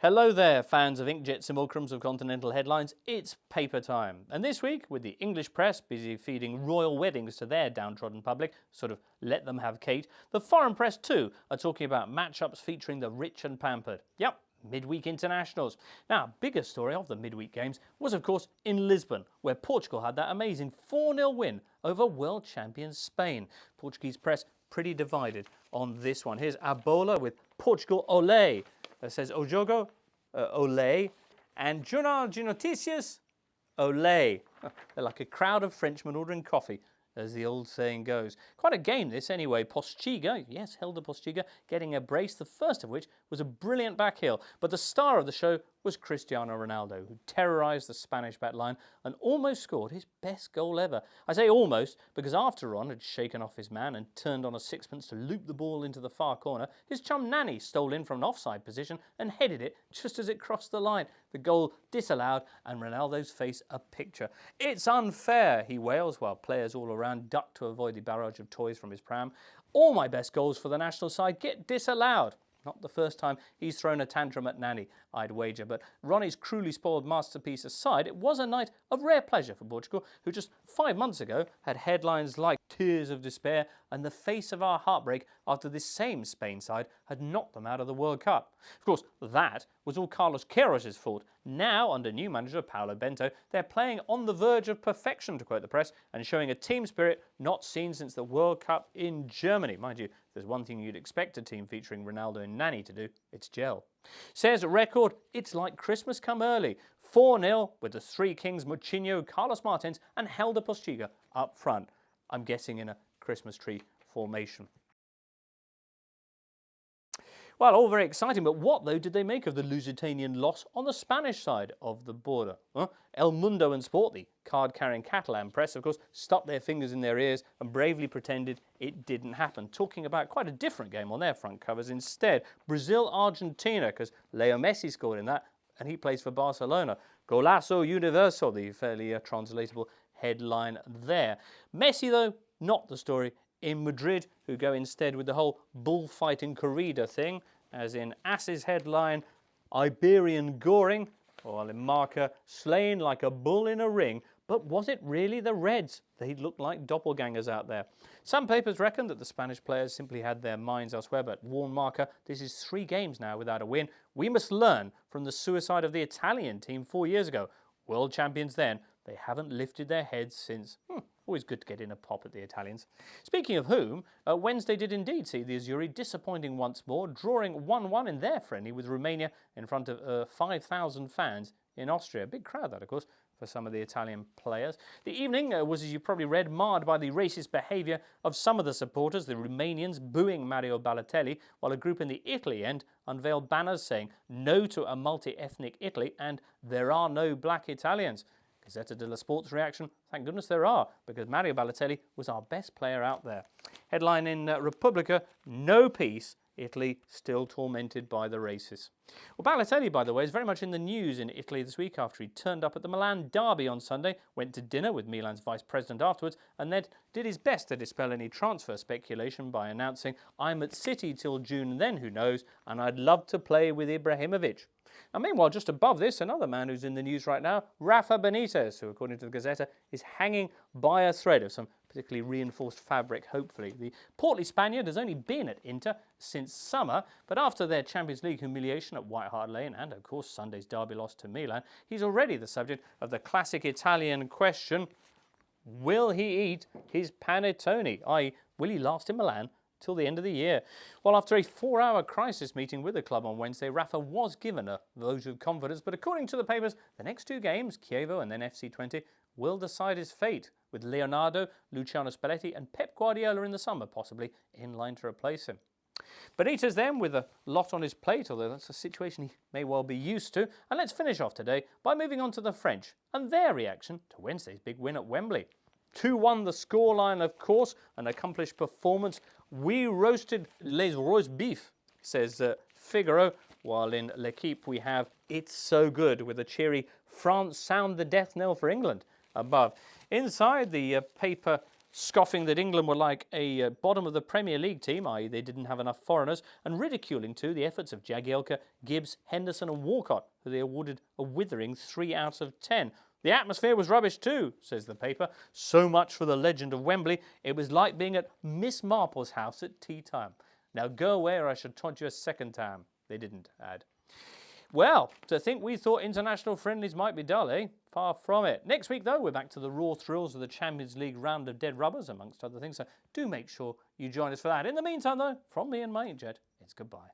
Hello there, fans of inkjet simulacrums of continental headlines. It's paper time. And this week, with the English press busy feeding royal weddings to their downtrodden public, sort of let them have Kate, the foreign press too are talking about matchups featuring the rich and pampered. Yep, midweek internationals. Now, bigger story of the midweek games was, of course, in Lisbon, where Portugal had that amazing 4-0 win over world champions Spain. Portuguese press pretty divided on this one. Here's Abola with Portugal Olé. Says O Jogo, Olé, and Jornal de Notícias, Olé. They're like a crowd of Frenchmen ordering coffee, as the old saying goes. Quite a game this anyway. Postiga, yes, Helder Postiga, getting a brace, the first of which was a brilliant back heel. But the star of the show was Cristiano Ronaldo, who terrorised the Spanish back line and almost scored his best goal ever. I say almost because after Ron had shaken off his man and turned on a sixpence to loop the ball into the far corner, his chum Nani stole in from an offside position and headed it just as it crossed the line. The goal disallowed and Ronaldo's face a picture. "It's unfair," he wails, while players all around duck to avoid the barrage of toys from his pram. "All my best goals for the national side get disallowed." Not the first time he's thrown a tantrum at Nani, I'd wager. But Ronnie's cruelly spoiled masterpiece aside, it was a night of rare pleasure for Portugal, who just 5 months ago had headlines like "Tears of Despair" and "The Face of Our Heartbreak" after this same Spain side had knocked them out of the World Cup. Of course, that was all Carlos Queiroz' fault. Now, under new manager Paulo Bento, they're playing on the verge of perfection, to quote the press, and showing a team spirit not seen since the World Cup in Germany. Mind you, there's one thing you'd expect a team featuring Ronaldo and Nani to do, it's gel. Says record, it's like Christmas come early. 4-0 with the three kings Moutinho, Carlos Martins and Helder Postiga up front. I'm guessing in a Christmas tree formation. Well, all very exciting, but what, though, did they make of the Lusitanian loss on the Spanish side of the border? El Mundo and Sport, the card-carrying Catalan press, of course, stuck their fingers in their ears and bravely pretended it didn't happen, talking about quite a different game on their front covers instead. Brazil-Argentina, because Leo Messi scored in that, and he plays for Barcelona. Golazo Universal, the fairly translatable headline there. Messi, though, not the story in Madrid, who go instead with the whole bullfighting corrida thing, as in AS's headline, Iberian goring, while in Marca, slain like a bull in a ring. But was it really the Reds? They looked like doppelgangers out there. Some papers reckon that the Spanish players simply had their minds elsewhere, but warn Marca, this is 3 games now without a win. We must learn from the suicide of the Italian team 4 years ago. World champions then, they haven't lifted their heads since. Always good to get in a pop at the Italians. Speaking of whom, Wednesday did indeed see the Azzurri disappointing once more, drawing 1-1 in their friendly with Romania in front of 5,000 fans in Austria. Big crowd that, of course, for some of the Italian players. The evening was, as you probably read, marred by the racist behaviour of some of the supporters, the Romanians booing Mario Balotelli, while a group in the Italy end unveiled banners saying "No to a multi-ethnic Italy" and "There are no black Italians." Gazzetta dello Sport's reaction, thank goodness there are, because Mario Balotelli was our best player out there. Headline in Repubblica, "No peace, Italy still tormented by the racists." Well, Balotelli, by the way, is very much in the news in Italy this week after he turned up at the Milan derby on Sunday, went to dinner with Milan's vice president afterwards, and then did his best to dispel any transfer speculation by announcing, "I'm at City till June, then who knows, and I'd love to play with Ibrahimovic." Now, meanwhile, just above this, another man who's in the news right now, Rafa Benitez, who, according to the Gazzetta, is hanging by a thread of some particularly reinforced fabric, hopefully. The portly Spaniard has only been at Inter since summer, but after their Champions League humiliation at White Hart Lane and, of course, Sunday's derby loss to Milan, he's already the subject of the classic Italian question, will he eat his panettone, i.e., will he last in Milan till the end of the year? Well, after a 4-hour crisis meeting with the club on Wednesday, Rafa was given a vote of confidence, but according to the papers, the next 2 games, Chievo and then FC 20, will decide his fate, with Leonardo, Luciano Spalletti and Pep Guardiola in the summer possibly in line to replace him. Benitez then with a lot on his plate, although that's a situation he may well be used to. And let's finish off today by moving on to the French and their reaction to Wednesday's big win at Wembley. 2-1 the scoreline, of course, an accomplished performance. We roasted les roast beef, says Figaro, while in L'Equipe we have "It's so good" with a cheery "France sound the death knell for England" above. Inside, the paper scoffing that England were like a bottom of the Premier League team, i.e. they didn't have enough foreigners, and ridiculing too the efforts of Jagielka, Gibbs, Henderson and Walcott, who they awarded a withering 3 out of 10. The atmosphere was rubbish too, says the paper. So much for the legend of Wembley. It was like being at Miss Marple's house at tea time. Now go away or I shall taunt you a second time. They didn't add. Well, to think we thought international friendlies might be dull, eh? Far from it. Next week, though, we're back to the raw thrills of the Champions League round of dead rubbers, amongst other things, so do make sure you join us for that. In the meantime, though, from me and my inkjet, it's goodbye.